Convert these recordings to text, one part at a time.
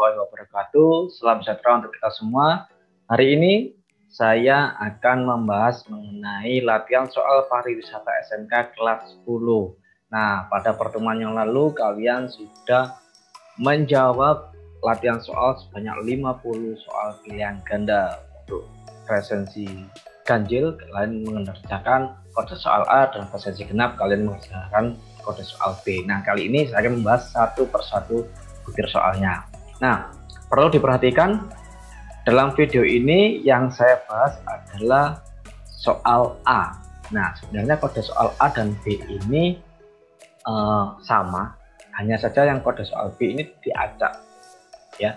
warahmatullahi wabarakatuh. Salam sejahtera untuk kita semua. Hari ini saya akan membahas mengenai latihan soal pariwisata SMK kelas 10. Nah, pada pertemuan yang lalu kalian sudah menjawab latihan soal sebanyak 50 soal pilihan ganda. Untuk presensi ganjil kalian mengerjakan kode soal A, dan presensi genap kalian mengerjakan kode soal B. Nah, kali ini saya akan membahas satu persatu butir soalnya. Nah, perlu diperhatikan dalam video ini yang saya bahas adalah soal A. Nah, sebenarnya kode soal A dan B ini sama, hanya saja yang kode soal B ini diacak ya.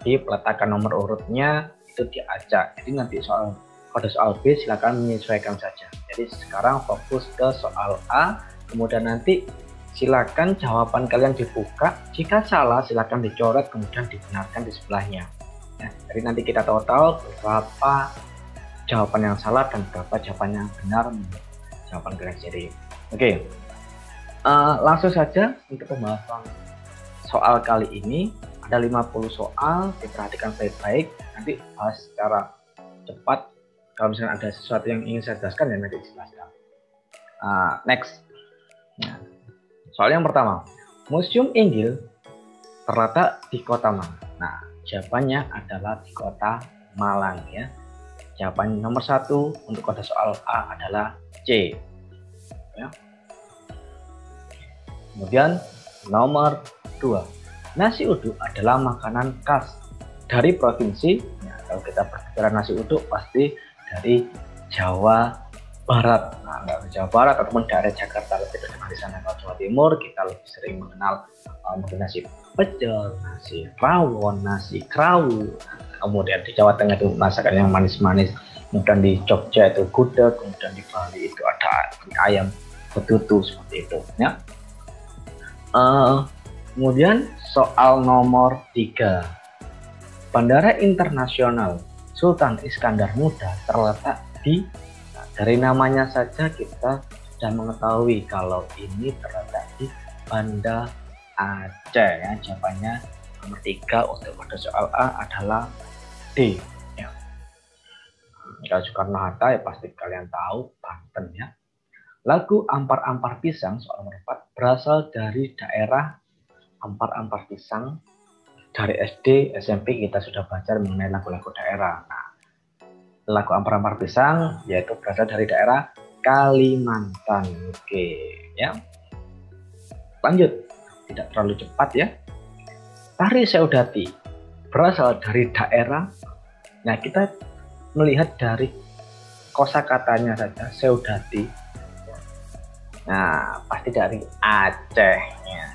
Jadi peletakan nomor urutnya itu diacak. Jadi nanti soal kode soal B silakan menyesuaikan saja. Jadi sekarang fokus ke soal A. Kemudian nanti silakan jawaban kalian dibuka, jika salah silakan dicoret kemudian dibenarkan di sebelahnya. Nah, jadi nanti kita tahu berapa jawaban yang salah dan berapa jawaban yang benar menurut jawaban kalian sendiri. Oke, langsung saja untuk pembahasan soal kali ini. Ada 50 soal, diperhatikan baik-baik, nanti bahas secara cepat. Kalau misalnya ada sesuatu yang ingin saya jelaskan ya nanti dijelaskan. Next. Nah, soal yang pertama, Museum Inggil terletak di kota mana? Nah, jawabannya adalah di kota Malang ya. Jawaban nomor 1 untuk kode soal A adalah C. Ya. Kemudian nomor 2, nasi uduk adalah makanan khas dari provinsi. Ya, kalau kita berbicara nasi uduk pasti dari Jawa Barat. Nah, dari Jawa Barat ataupun daerah Jakarta lebih terkenal di sana. Kalau Jawa Timur kita lebih sering mengenal mungkin nasi pecel, nasi rawon, nasi krawu. Kemudian di Jawa Tengah itu masakan yang manis-manis. Kemudian di Jogja itu gudeg. Kemudian di Bali itu ada ayam betutu seperti itu. Ya. Kemudian soal nomor 3, Bandara Internasional Sultan Iskandar Muda terletak di, dari namanya saja kita sudah mengetahui kalau ini terletak di Banda Aceh ya. Jawabannya nomor 3 untuk kode soal A adalah D ya. Kalau Soekarno-Hatta ya pasti kalian tahu, Banten ya. Lagu Ampar-Ampar Pisang soal nomor 4 berasal dari daerah Ampar-Ampar Pisang. Dari SD, SMP kita sudah belajar mengenai lagu-lagu daerah. Nah, lagu Ampar-Ampar Pisang yaitu berasal dari daerah Kalimantan. Oke, ya. Lanjut, tidak terlalu cepat ya. Tari Seudati berasal dari daerah. Nah, kita melihat dari kosakatanya saja, Seudati. Nah, pasti dari Aceh ya.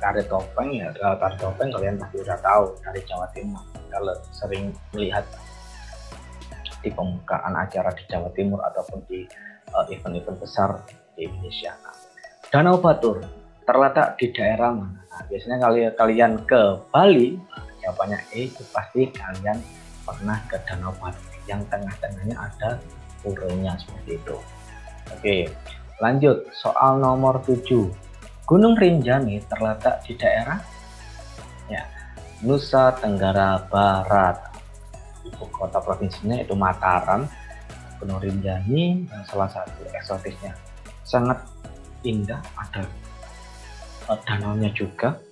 Tari topeng ya, tari topeng kalian pasti sudah tahu dari Jawa Timur. Kalau sering melihat di pembukaan acara di Jawa Timur ataupun di event-event besar di Indonesia. Nah, Danau Batur terletak di daerah mana? Nah, biasanya kalian ke Bali, jawabannya E, itu pasti kalian pernah ke Danau Batur. Yang tengah-tengahnya ada puranya seperti itu. Oke, lanjut soal nomor 7. Gunung Rinjani terletak di daerah ya, Nusa Tenggara Barat. Ibu kota provinsinya itu Mataram. Gunung Rinjani yang salah satu eksotisnya sangat indah, ada danaunya juga.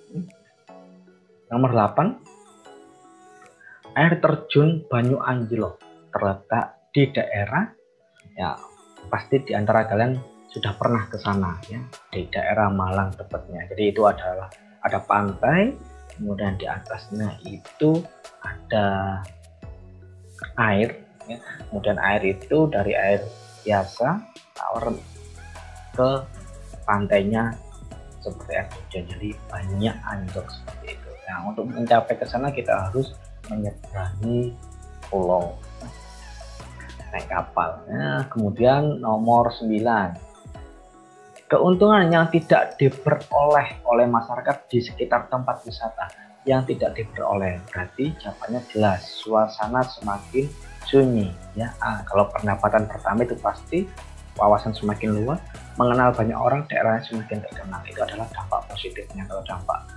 Nomor 8, air terjun Banyu Anjlok terletak di daerah ya, pasti di antara kalian sudah pernah ke sana ya, di daerah Malang tepatnya. Jadi itu adalah ada pantai, kemudian di atasnya itu ada air ya. Kemudian air itu dari air biasa tawar ke pantainya seperti air hujan, jadi banyak anjlok seperti itu. Nah, untuk mencapai ke sana kita harus menyeberangi pulau naik kapal. Nah, kemudian nomor 9, keuntungan yang tidak diperoleh oleh masyarakat di sekitar tempat wisata. Yang tidak diperoleh berarti jawabannya jelas, suasana semakin sunyi ya. Kalau pendapatan pertama itu pasti wawasan semakin luas, mengenal banyak orang, daerahnya semakin terkenal. Itu adalah dampak positifnya. Kalau dampak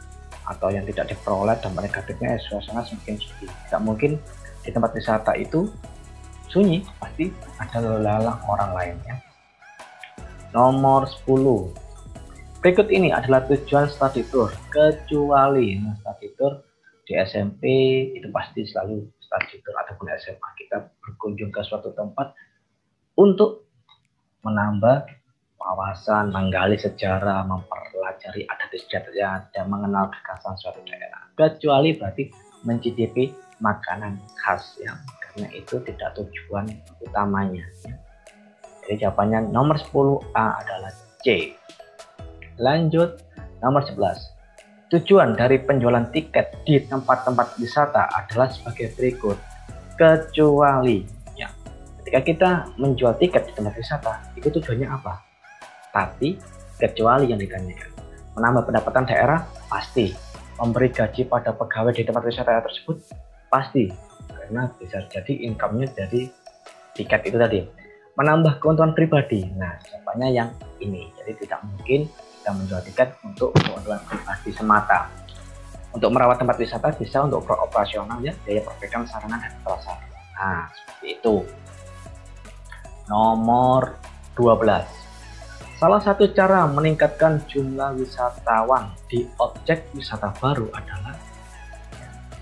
atau yang tidak diperoleh, dampak negatifnya suasana semakin sepi. Tidak mungkin di tempat wisata itu sunyi, pasti ada lalang orang lainnya. Nomor 10. Berikut ini adalah tujuan study tour, kecuali study tour di SMP itu pasti selalu study tour, ataupun SMA kita berkunjung ke suatu tempat untuk menambah wawasan, menggali sejarah, mempelajari adat istiadatnya, dan mengenal kekhasan suatu daerah. Kecuali berarti mencicipi makanan khas, ya, karena itu tidak tujuan utamanya. Jadi jawabannya nomor 10A adalah C. Lanjut, nomor 11. Tujuan dari penjualan tiket di tempat-tempat wisata adalah sebagai berikut. Kecuali, ya, ketika kita menjual tiket di tempat wisata, itu tujuannya apa? Tapi kecuali yang ditanyakan. Menambah pendapatan daerah? Pasti. Memberi gaji pada pegawai di tempat wisata tersebut? Pasti. Karena bisa jadi income-nya dari tiket itu tadi. Menambah keuntungan pribadi. Nah, jawabannya yang ini. Jadi tidak mungkin kita menjual tiket untuk keuntungan pribadi semata. Untuk merawat tempat wisata bisa untuk operasional, ya, biaya perbaikan sarana dan prasarana. Nah, seperti itu. Nomor 12. Salah satu cara meningkatkan jumlah wisatawan di objek wisata baru adalah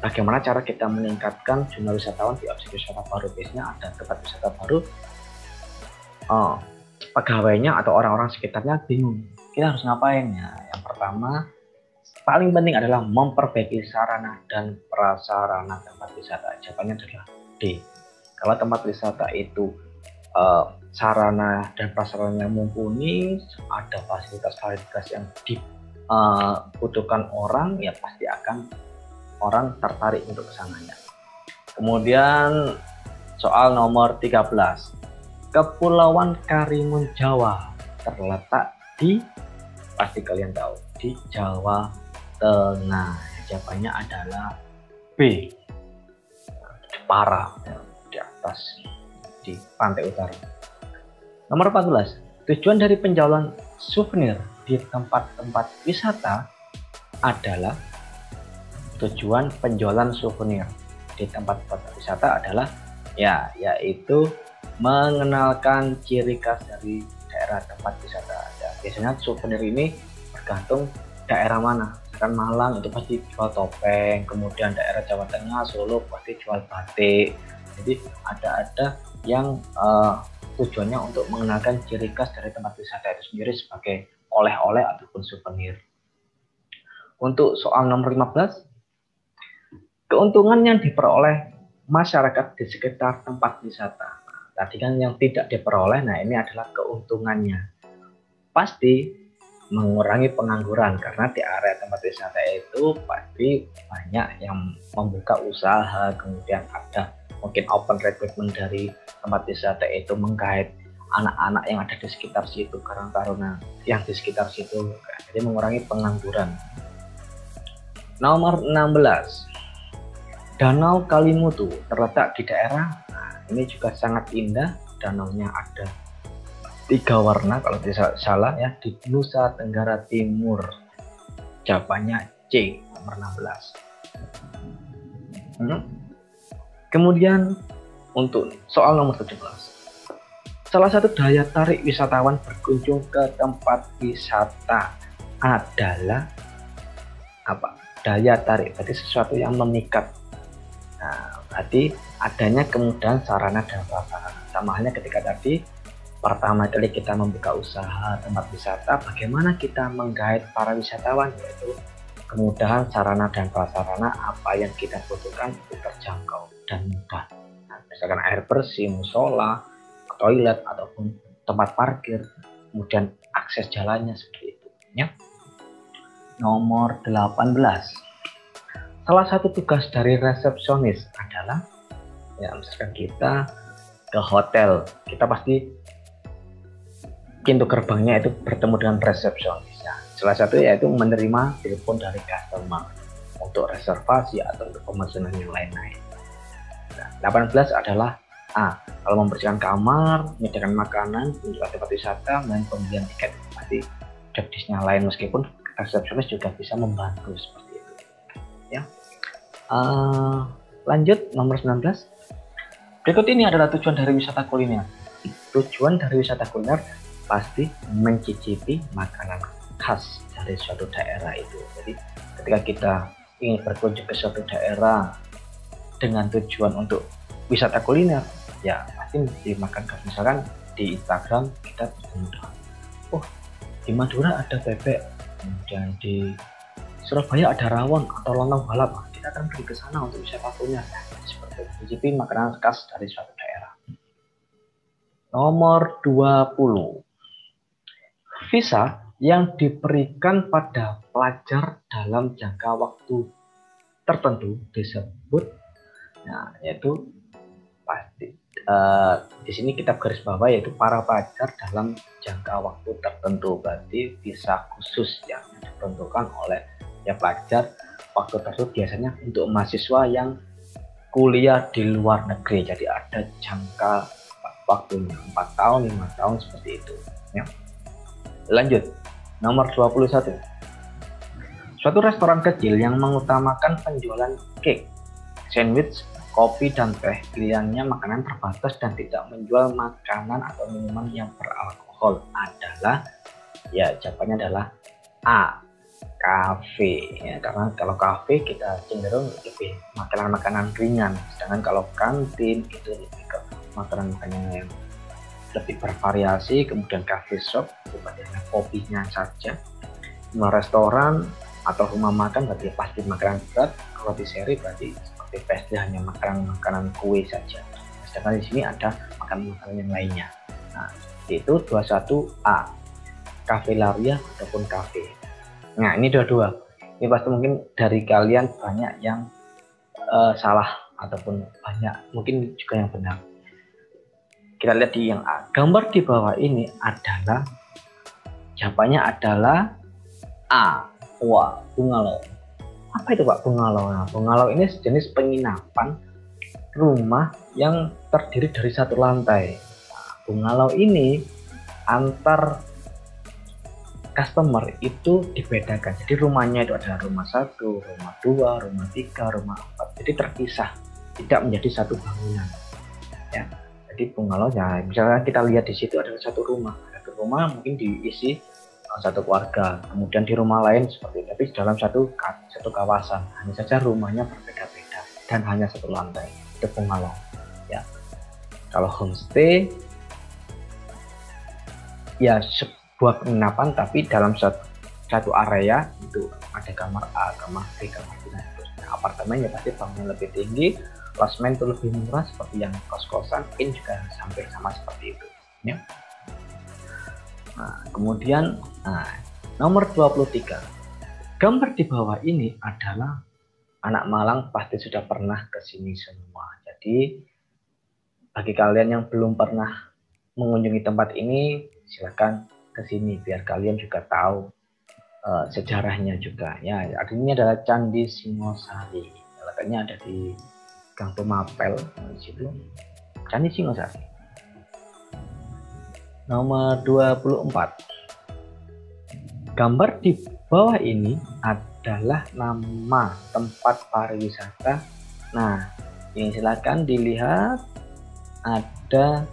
bagaimana cara kita meningkatkan jumlah wisatawan di objek wisata baru. Biasanya ada tempat wisata baru, pegawainya atau orang-orang sekitarnya bingung, kita harus ngapain ya? Yang pertama, paling penting adalah memperbaiki sarana dan prasarana tempat wisata. Jawabannya adalah D. Kalau tempat wisata itu sarana dan prasarananya mumpuni, ada fasilitas-fasilitas yang dibutuhkan orang, ya pasti akan orang tertarik untuk kesananya. Kemudian soal nomor 13. Kepulauan Karimun Jawa terletak di, pasti kalian tahu, di Jawa Tengah. Jawabannya adalah B. Jepara, di atas, di pantai utara. Nomor 14. Tujuan dari penjualan souvenir di tempat-tempat wisata adalah, tujuan penjualan souvenir di tempat-tempat wisata adalah, ya, yaitu mengenalkan ciri khas dari daerah tempat wisata. Ya, biasanya souvenir ini bergantung daerah mana. Kan Malang itu pasti jual topeng, kemudian daerah Jawa Tengah, Solo pasti jual batik. Jadi ada yang tujuannya untuk mengenalkan ciri khas dari tempat wisata itu sendiri sebagai oleh-oleh ataupun souvenir. Untuk soal nomor 15, keuntungan yang diperoleh masyarakat di sekitar tempat wisata. Tadi kan yang tidak diperoleh, nah ini adalah keuntungannya. Pasti mengurangi pengangguran, karena di area tempat wisata itu pasti banyak yang membuka usaha, kemudian ada mungkin open recruitment dari tempat wisata itu menggait anak-anak yang ada di sekitar situ, karena taruna yang di sekitar situ, jadi mengurangi pengangguran. Nomor 16. Danau Kalimutu terletak di daerah, nah ini juga sangat indah, danaunya ada 3 warna kalau tidak salah ya, di Nusa Tenggara Timur. Jawabannya C, nomor 16. Kemudian untuk soal nomor 17. Salah satu daya tarik wisatawan berkunjung ke tempat wisata adalah apa? Daya tarik, berarti sesuatu yang memikat. Nah, berarti adanya kemudahan sarana dan prasarana. Sama halnya ketika tadi pertama kali kita membuka usaha tempat wisata, bagaimana kita menggait para wisatawan, yaitu kemudahan sarana dan prasarana apa yang kita butuhkan itu terjangkau dan mudah. Nah, misalkan air bersih, musola, toilet ataupun tempat parkir, kemudian akses jalannya seperti itu ya. Nomor 18. Salah satu tugas dari resepsionis adalah, ya misalkan kita ke hotel, kita pasti pintu gerbangnya itu bertemu dengan resepsionis. Nah, salah satu yaitu menerima telepon dari customer untuk reservasi atau untuk pemesanan yang lain-lain. Nah, 18 adalah A. Kalau membersihkan kamar, menyediakan makanan, untuk tempat wisata, dan pembelian tiket, pasti job desk-nya lain, meskipun resepsionis juga bisa membantu seperti itu. ya. Lanjut nomor 19. Berikut ini adalah tujuan dari wisata kuliner. Tujuan dari wisata kuliner pasti mencicipi makanan khas dari suatu daerah itu. Jadi ketika kita ingin berkunjung ke suatu daerah dengan tujuan untuk wisata kuliner, ya pasti dimakan. Misalkan di Instagram kita bertemu, oh di Madura ada bebek, kemudian di Surabaya ada rawon atau lontong balap, kita akan pergi ke sana untuk wisata kuliner. Seperti mencicipi makanan khas dari suatu daerah. Nomor 20. Visa yang diberikan pada pelajar dalam jangka waktu tertentu disebut, nah yaitu pasti di sini kita garis bawah yaitu para pelajar dalam jangka waktu tertentu, berarti visa khusus yang ditentukan oleh ya pelajar waktu tertentu, biasanya untuk mahasiswa yang kuliah di luar negeri. Jadi ada jangka waktunya 4 tahun, 5 tahun seperti itu ya. Lanjut nomor 21. Suatu restoran kecil yang mengutamakan penjualan cake, sandwich, kopi, dan teh, pilihannya makanan terbatas dan tidak menjual makanan atau minuman yang beralkohol adalah, ya jawabannya adalah A, kafe ya. Karena kalau kafe kita cenderung lebih makanan-makanan ringan, sedangkan kalau kantin itu lebih ke makanan-makanan yang lebih bervariasi. Kemudian cafe shop itu hanya kopinya saja. Restoran atau rumah makan berarti pasti makanan berat. Roti seri berarti seperti pastry, hanya makanan kue saja. Sedangkan di sini ada makanan-makanan yang lainnya. Nah, itu 21A, Cafelaria ataupun kafe. Nah, ini dua-dua. Ini pasti mungkin dari kalian banyak yang salah ataupun banyak mungkin juga yang benar. Kita lihat di yang A. Gambar di bawah ini adalah, jawabannya adalah A. Wah, bungalow. Apa itu Pak bungalow? Nah, bungalow ini sejenis penginapan rumah yang terdiri dari satu lantai. Nah, bungalow ini antar customer itu dibedakan. Jadi rumahnya itu adalah rumah 1, rumah 2, rumah 3, rumah 4. Jadi terpisah, tidak menjadi satu bangunan. Ya. Jadi bungalow ya, misalnya kita lihat di situ adalah satu rumah mungkin diisi satu keluarga, kemudian di rumah lain seperti itu, tapi dalam satu kawasan, hanya saja rumahnya berbeda-beda dan hanya satu lantai. Itu bungalow ya. Kalau homestay ya sebuah penginapan tapi dalam satu area itu ada kamar A, kamar B, kamar C, dan seterusnya. Apartemen ya pasti bangunnya lebih tinggi, klasmen itu lebih murah seperti yang kos-kosan, in juga hampir sama seperti itu ya. Nah, kemudian nomor 23. Gambar di bawah ini adalah anak Malang pasti sudah pernah ke sini semua. Jadi bagi kalian yang belum pernah mengunjungi tempat ini, silakan ke sini biar kalian juga tahu sejarahnya juga ya. Ini adalah Candi Singosari. Letaknya ada di Gang Pemapel di situ. Candi Singosari. Nomor 24. Gambar di bawah ini adalah nama tempat pariwisata. Nah, ini silakan dilihat ada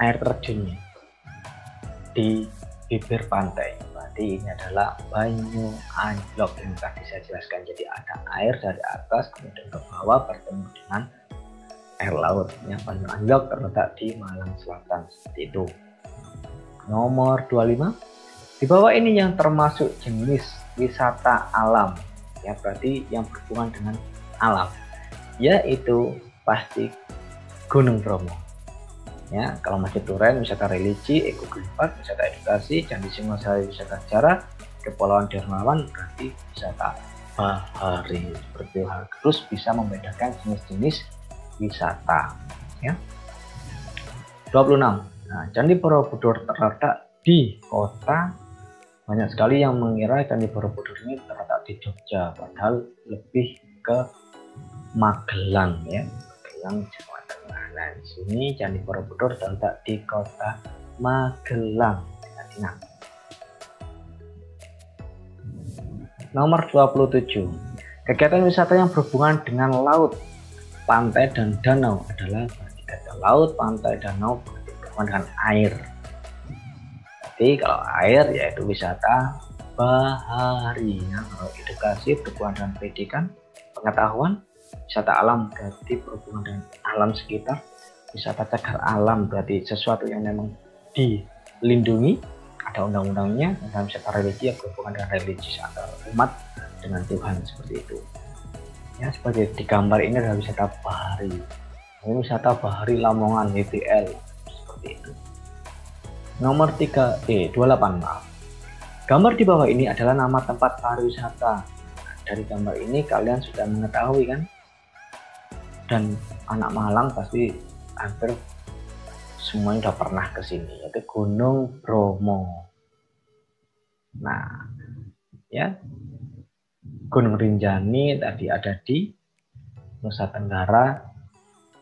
air terjunnya di bibir pantai. Berarti ini adalah Banyu Anjlok yang tadi saya jelaskan. Jadi ada air dari atas kemudian ke bawah bertemu dengan air laut. Yang Banyu Anjlok terletak di Malang Selatan seperti itu. Nomor 25. Di bawah ini yang termasuk jenis wisata alam ya, berarti yang berhubungan dengan alam, yaitu pasti Gunung Bromo ya. Kalau Masjid Duren wisata religi, Eko Geopark wisata edukasi, Candi Singosari wisata sejarah, Kepulauan Dermawan berarti wisata bahari. Seperti hal terus bisa membedakan jenis-jenis wisata ya. 26. Nah, Candi Borobudur terletak di kota. Banyak sekali yang mengira Candi Borobudur ini terletak di Jogja, padahal lebih ke Magelang ya, Magelang Jawa Tengah. Nah, di sini Candi Borobudur terletak di kota Magelang. Nomor 27. Kegiatan wisata yang berhubungan dengan laut, pantai, dan danau adalah kegiatan laut, pantai, danau berhubungan dengan air. Jadi kalau air yaitu wisata bahari. Kalau edukasi berhubungan dengan pendidikan, pengetahuan. Wisata alam berarti berhubungan dengan alam sekitar. Wisata cagar alam berarti sesuatu yang memang dilindungi, ada undang-undangnya. Dan wisata religi yang berhubungan dengan religius antara umat dengan Tuhan, seperti itu. Ya, seperti di gambar ini adalah wisata bahari. Ini wisata bahari Lamongan WPL, seperti itu. Nomor 28, maaf. Gambar di bawah ini adalah nama tempat pariwisata. Dari gambar ini kalian sudah mengetahui kan? Dan anak Malang pasti hampir semuanya sudah pernah ke sini, yaitu Gunung Bromo. Nah, ya, Gunung Rinjani tadi ada di Nusa Tenggara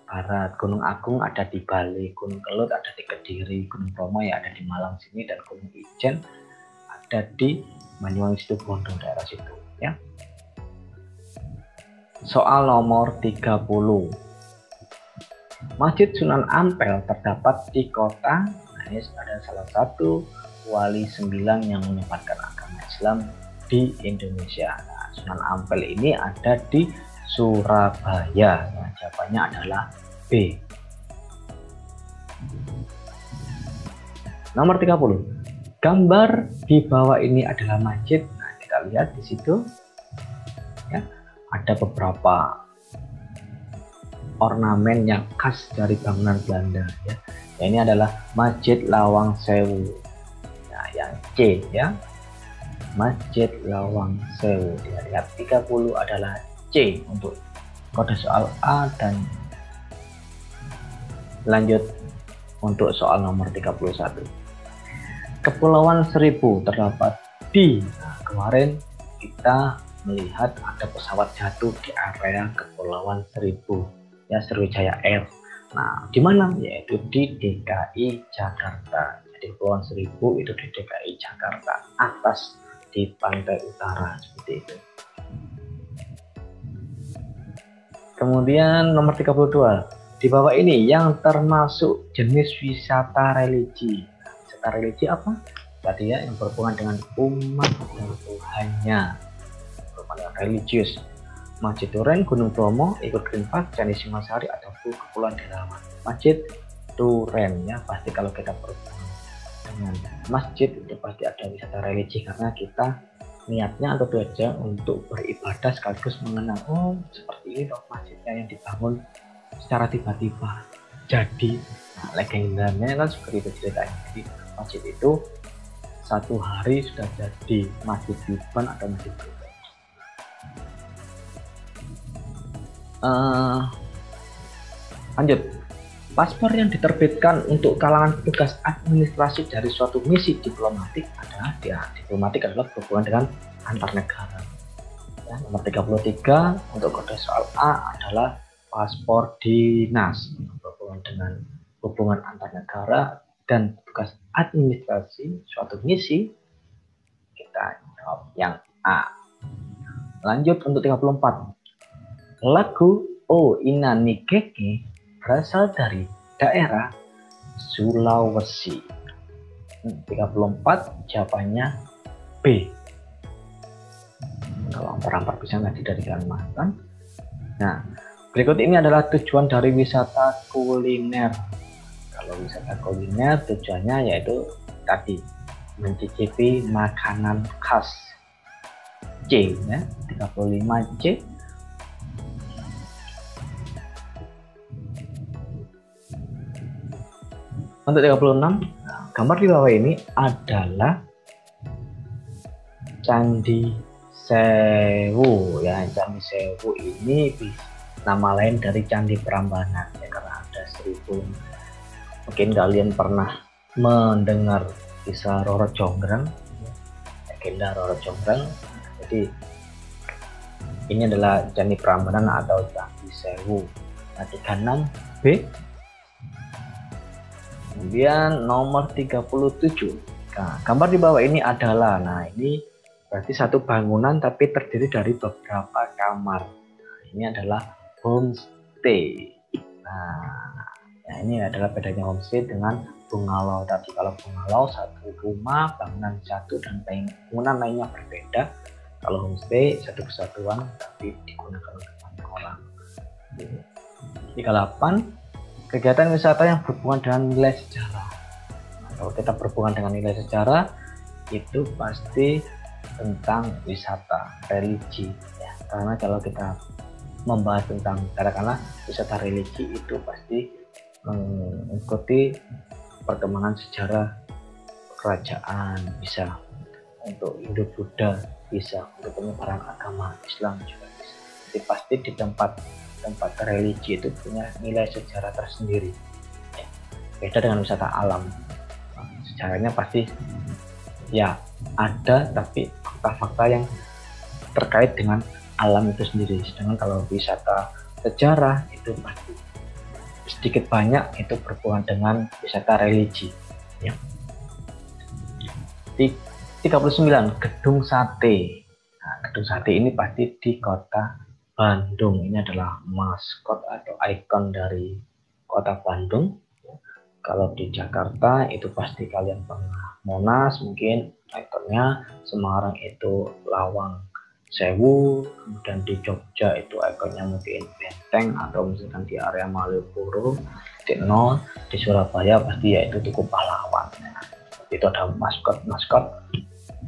Barat, Gunung Agung ada di Bali, Gunung Kelut ada di Kediri, Gunung Bromo ya ada di Malang sini, dan Gunung Ijen ada di Banyuwangi Situbondo, daerah situ ya. Soal nomor 30. Masjid Sunan Ampel terdapat di kota, nah ini ada salah satu wali 9 yang menyebarkan agama Islam di Indonesia. Nah, Sunan Ampel ini ada di Surabaya. Nah, jawabannya adalah B. Nomor 30. Gambar di bawah ini adalah masjid. Nah, kita lihat di situ ya, ada beberapa ornamen yang khas dari bangunan Belanda ya. Ya, ini adalah Masjid Lawang Sewu. Nah, yang C ya. Masjid Lawang Sewu. Lihat 30 adalah C untuk kode soal A, dan lanjut untuk soal nomor 31. Kepulauan Seribu terdapat di, nah, kemarin kita melihat ada pesawat jatuh di area Kepulauan Seribu ya, Sriwijaya Air. Nah, di mana? Yaitu di DKI Jakarta. Jadi Kepulauan Seribu itu di DKI Jakarta, atas di pantai utara, seperti itu. Kemudian nomor 32. Di bawah ini yang termasuk jenis wisata religi. Nah, wisata religi apa? Tadi ya, yang berhubungan dengan umat dan Tuhannya, berhubungan dengan religius. Masjid Duren, Gunung Bromo, ikut Green Park, Candi Singasari, ataupun Kepulauan Derawan. Masjid Duren ya, pasti kalau kita berhubungan dengan masjid itu pasti ada wisata religi, karena kita niatnya atau tujuan untuk beribadah sekaligus mengenang, oh seperti ini dong masjidnya yang dibangun secara tiba-tiba jadi. Nah, legendanya kan seperti itu ceritanya. Jadi masjid itu satu hari sudah jadi masjid Tuban atau masjid Tuban. Lanjut. Paspor yang diterbitkan untuk kalangan petugas administrasi dari suatu misi diplomatik adalah diplomatik adalah berhubungan dengan antar negara. Ya, nomor 33 untuk kode soal A adalah paspor dinas, berhubungan dengan hubungan antar negara dan petugas administrasi suatu misi. Kita jawab yang A. Lanjut untuk 34. Lagu O Ina Nikeke berasal dari daerah Sulawesi. 34 jawabannya B. Kalau hampir bisa tadi dari Kalimantan. Nah, berikut ini adalah tujuan dari wisata kuliner. Kalau wisata kuliner tujuannya yaitu tadi mencicipi makanan khas. C ya, 35C. Untuk 36, gambar di bawah ini adalah Candi Sewu ya. Candi Sewu ini nama lain dari Candi Prambanan ya, karena ada 1000. Mungkin kalian pernah mendengar kisah Roro Jonggrang, legenda Roro Jonggrang. Jadi ini adalah Candi Prambanan atau Candi Sewu. Nah, 36B. Kemudian nomor 37. Nah, gambar di bawah ini adalah, nah ini Berarti satu bangunan tapi terdiri dari beberapa kamar. Ini adalah homestay. Nah, ya ini adalah bedanya homestay dengan bungalow tadi. Kalau bungalow satu rumah, bangunan satu dan bangunan lainnya berbeda. Kalau homestay satu kesatuan tapi digunakan untuk banyak orang. 38. Kegiatan wisata yang berhubungan dengan nilai sejarah. Nah, kalau kita berhubungan dengan nilai sejarah itu pasti tentang wisata religi ya. Karena kalau kita membahas tentang katakanlah wisata religi itu pasti mengikuti perkembangan sejarah kerajaan, bisa untuk Indo-Buddha, bisa untuk penyebaran agama Islam juga bisa. Jadi pasti di tempat religi itu punya nilai sejarah tersendiri ya. Beda dengan wisata alam. Nah, sejarahnya pasti ya ada, tapi fakta-fakta yang terkait dengan alam itu sendiri. Sedangkan kalau wisata sejarah itu pasti sedikit banyak itu berhubungan dengan wisata religi ya. 39. Gedung Sate. Nah, Gedung Sate ini pasti di kota Bandung. Ini adalah maskot atau ikon dari kota Bandung. Kalau di Jakarta itu pasti kalian pernah Monas, mungkin ikonnya. Semarang itu Lawang Sewu, kemudian di Jogja itu ikonnya mungkin Benteng, atau misalkan di area Malioboro di Surabaya pasti yaitu Tugu Pahlawan. Nah, itu ada maskot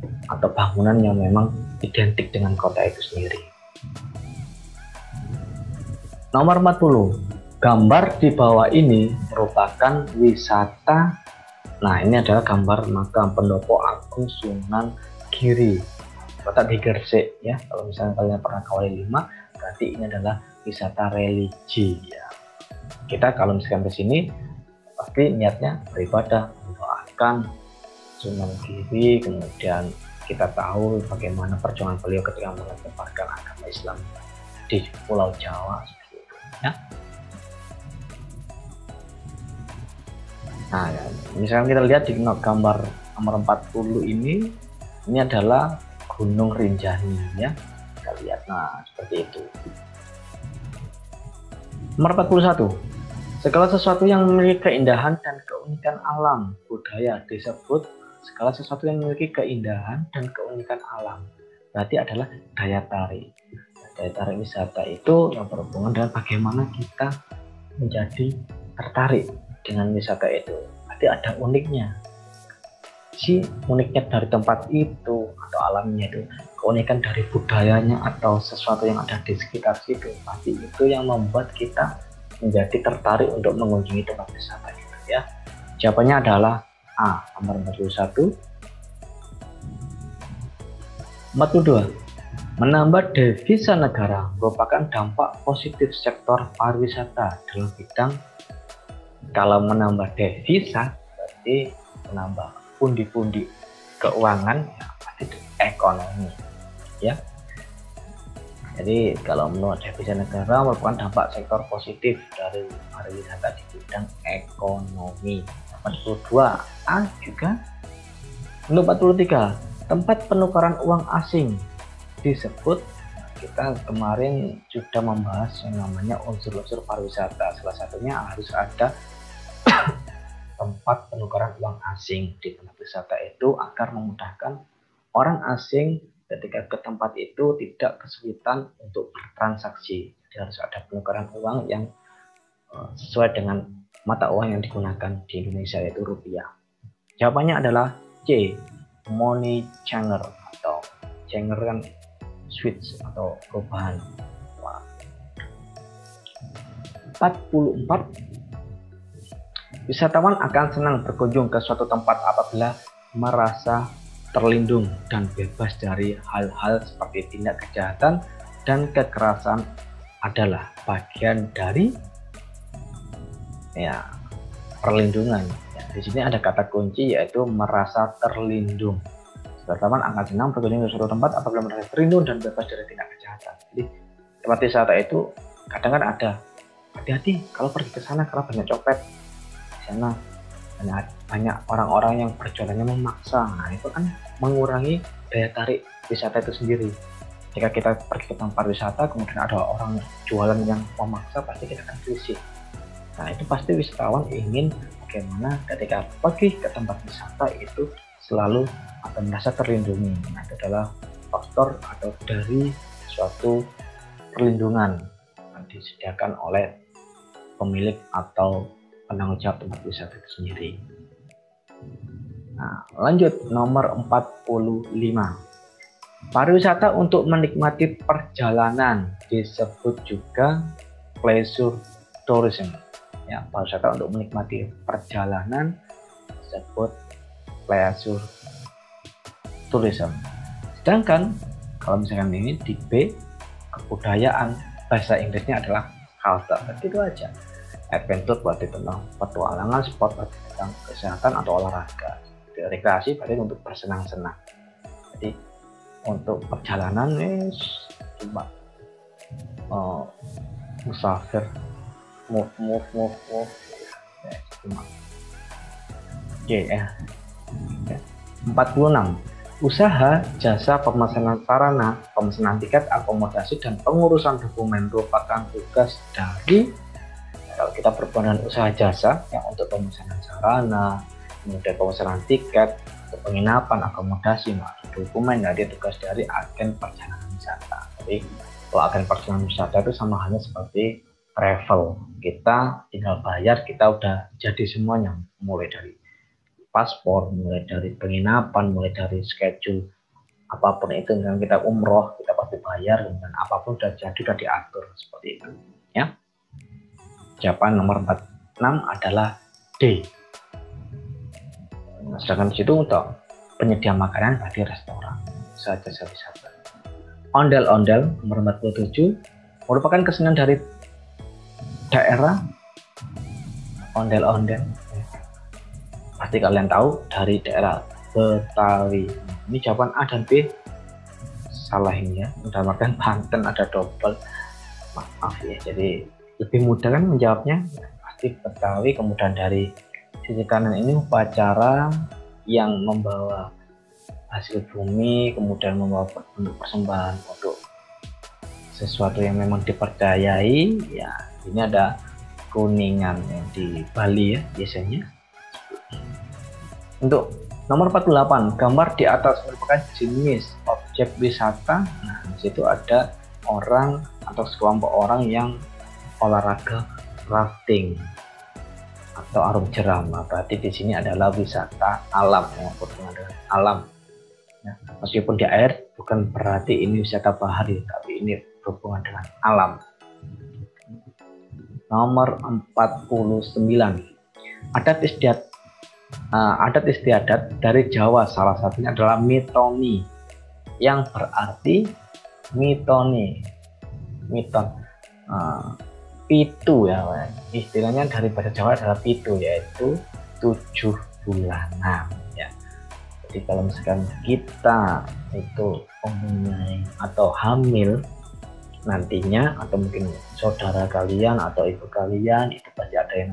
atau bangunan yang memang identik dengan kota itu sendiri. Nomor 40. Gambar di bawah ini merupakan wisata. Nah, ini adalah gambar makam pendopo Agung Sunan Giri, kota di Gresik ya. Kalau misalnya kalian pernah ke Wali 5, berarti ini adalah wisata religi ya. Kita kalau misalkan ke sini pasti niatnya beribadah, mendoakan Sunan Giri, kemudian kita tahu bagaimana perjuangan beliau ketika menyebarkan agama Islam di Pulau Jawa seperti itu ya. Nah, misalnya kita lihat di gambar nomor 40 ini adalah Gunung Rinjani ya. Kita lihat, nah seperti itu. Nomor 41. Segala sesuatu yang memiliki keindahan dan keunikan alam budaya disebut segala sesuatu yang memiliki keindahan dan keunikan alam. Berarti adalah daya tarik. Daya tarik wisata itu yang berhubungan dengan bagaimana kita menjadi tertarik dengan wisata itu. Berarti ada uniknya. Si uniknya dari tempat itu atau alamnya itu, keunikan dari budayanya atau sesuatu yang ada di sekitar situ, pasti itu yang membuat kita menjadi tertarik untuk mengunjungi tempat wisata itu ya. Jawabannya adalah A, nomor 41. 42. Menambah devisa negara merupakan dampak positif sektor pariwisata dalam bidang. Kalau menambah devisa berarti menambah pundi-pundi keuangan ya, pasti ekonomi ya. Jadi kalau menurut devisa negara merupakan dampak sektor positif dari pariwisata di bidang ekonomi. 42 A juga. Nomor 43, tempat penukaran uang asing disebut. Kita kemarin sudah membahas yang namanya unsur-unsur pariwisata. Salah satunya harus ada tempat penukaran uang asing di tempat wisata itu agar memudahkan orang asing ketika ke tempat itu tidak kesulitan untuk bertransaksi. Jadi harus ada penukaran uang yang sesuai dengan mata uang yang digunakan di Indonesia, yaitu rupiah. Jawabannya adalah C, money changer, atau changer kan switch atau perubahan. 44. Wisatawan akan senang berkunjung ke suatu tempat apabila merasa terlindung dan bebas dari hal-hal seperti tindak kejahatan dan kekerasan adalah bagian dari ya perlindungan. Ya, di sini ada kata kunci yaitu merasa terlindung. Wisatawan akan senang berkunjung ke suatu tempat apabila merasa terlindung dan bebas dari tindak kejahatan. Jadi tempat wisata itu kadang kan ada hati-hati kalau pergi ke sana karena banyak copet. Di sana banyak orang-orang yang berjualannya memaksa. Nah, itu kan mengurangi daya tarik wisata itu sendiri. Jika kita pergi ke tempat wisata kemudian ada orang jualan yang memaksa, pasti kita akan risih. Nah itu pasti wisatawan ingin bagaimana ketika pergi ke tempat wisata itu selalu akan merasa terlindungi. Nah itu adalah faktor atau dari suatu perlindungan yang disediakan oleh pemilik atau penanggung jawab tempat wisata itu sendiri. Nah lanjut nomor 45. Pariwisata untuk menikmati perjalanan disebut juga pleasure tourism. Ya, pariwisata untuk menikmati perjalanan disebut pleasure tourism. Sedangkan kalau misalkan ini di B, kebudayaan, bahasa Inggrisnya adalah culture. Begitu aja. Adventure berarti tentang petualangan, sport berarti tentang kesehatan atau olahraga. Rekreasi berarti untuk bersenang-senang. Jadi untuk perjalanan cuma musafir, move ya, cuma ya. 46. Usaha jasa pemesanan sarana, pemesanan tiket, akomodasi, dan pengurusan dokumen merupakan tugas dari, kalau kita berhubungan dengan usaha jasa yang untuk pemesanan sarana, kemudian pemesanan tiket, penginapan, akomodasi, dokumen, jadi tugas dari agen perjalanan wisata. Jadi kalau agen perjalanan wisata itu sama halnya seperti travel, kita tinggal bayar, kita udah jadi semuanya, mulai dari paspor, mulai dari penginapan, mulai dari schedule apapun itu. Dengan kita umroh kita pasti bayar, dan apapun udah jadi, udah diatur seperti itu ya. Jawaban nomor 46 adalah D. Nah, sedangkan di situ untuk penyedia makanan berarti restoran, usaha jasa wisata. Ondel-ondel nomor 47 merupakan kesenian dari daerah. Ondel-ondel pasti kalian tahu dari daerah Betawi. Ini jawaban A dan B salah ini ya, mendapatkan Banten ada double, maaf ya. Jadi lebih mudah kan menjawabnya, pasti Betawi. Kemudian dari sisi kanan ini upacara yang membawa hasil bumi, kemudian membawa bentuk persembahan untuk sesuatu yang memang dipercayai ya. Ini ada Kuningan yang di Bali ya biasanya. Untuk nomor 48, gambar di atas merupakan jenis objek wisata. Nah di situ ada orang atau sekelompok orang yang olahraga rafting atau arung jeram. Berarti di sini adalah wisata alam, yang berhubungan dengan alam. Ya, meskipun di air bukan berarti ini wisata bahari, tapi ini berhubungan dengan alam. Nomor 49. Adat istiadat dari Jawa salah satunya adalah mitoni, yang berarti miton pitu ya, istilahnya dari bahasa Jawa adalah pitu, yaitu 7 bulanan ya. Jadi kalau misalkan kita itu mempunyai atau hamil nantinya, atau mungkin saudara kalian atau ibu kalian, itu pasti ada yang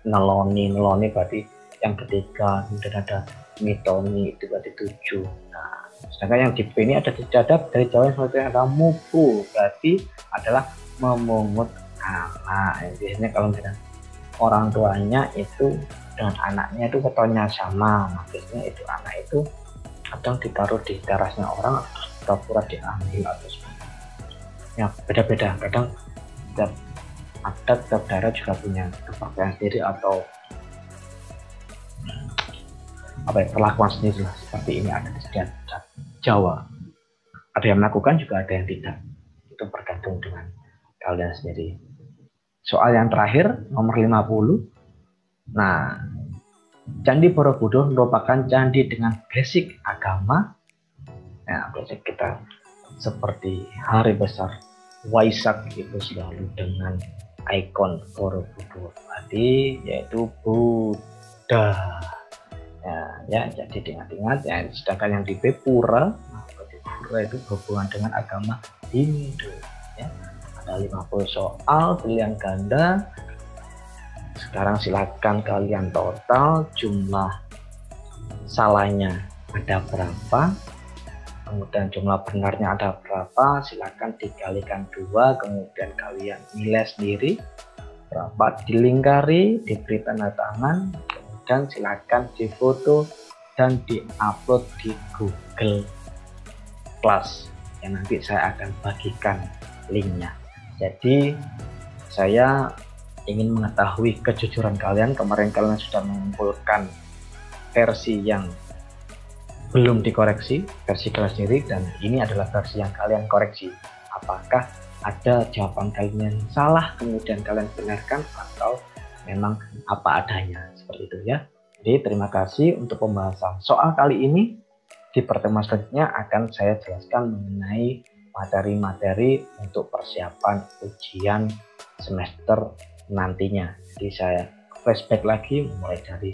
neloni, berarti yang ketiga. Kemudian ada mitoni, itu berarti 7. Nah sedangkan yang di B ini ada istiadat dari Jawa yang selanjutnya ada mupu, berarti adalah memungut anak. Biasanya kalau misalkan orang tuanya itu dengan anaknya itu fotonya sama, biasanya itu anak itu kadang ditaruh di terasnya orang, pura-pura diambil atau ya beda-beda. Kadang setiap adat, setiap daerah juga punya kepercayaan sendiri atau perlakuan sendiri lah. Seperti ini ada di istiadat Jawa, ada yang melakukan juga ada yang tidak, itu bergantung dengan kalian sendiri. Soal yang terakhir nomor 50. Nah, Candi Borobudur merupakan candi dengan basic agama. Nah, basic kita seperti hari besar Waisak itu selalu dengan ikon Borobudur, berarti yaitu Buddha. Ya, jadi diingat-ingat ya. Sedangkan yang di B Pura, Pura itu berhubungan dengan agama Hindu ya. Ada 50 soal pilihan ganda. Sekarang silakan kalian total jumlah salahnya ada berapa, kemudian jumlah benarnya ada berapa, silakan dikalikan 2, kemudian kalian nilai sendiri berapa, dilingkari, diberi tanda tangan, kemudian silakan difoto dan diupload di Google Class yang nanti saya akan bagikan linknya. Jadi saya ingin mengetahui kejujuran kalian. Kemarin kalian sudah mengumpulkan versi yang belum dikoreksi, versi kalian sendiri, dan ini adalah versi yang kalian koreksi. Apakah ada jawaban kalian yang salah kemudian kalian benarkan, atau memang apa adanya, seperti itu ya. Jadi terima kasih untuk pembahasan soal kali ini. Di pertemuan selanjutnya akan saya jelaskan mengenai materi-materi untuk persiapan ujian semester nantinya. Jadi saya flashback lagi mulai dari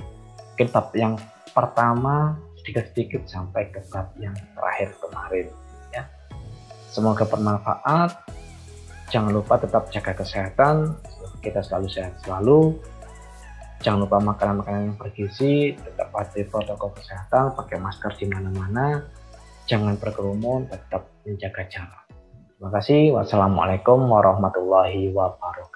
bab yang pertama sedikit-sedikit sampai ke bab yang terakhir kemarin ya. Semoga bermanfaat. Jangan lupa tetap jaga kesehatan, kita selalu sehat selalu. Jangan lupa makanan-makanan yang bergizi, tetap patuhi protokol kesehatan, pakai masker di mana-mana, jangan berkerumun, tetap menjaga jarak. Terima kasih. Wassalamualaikum warahmatullahi wabarakatuh.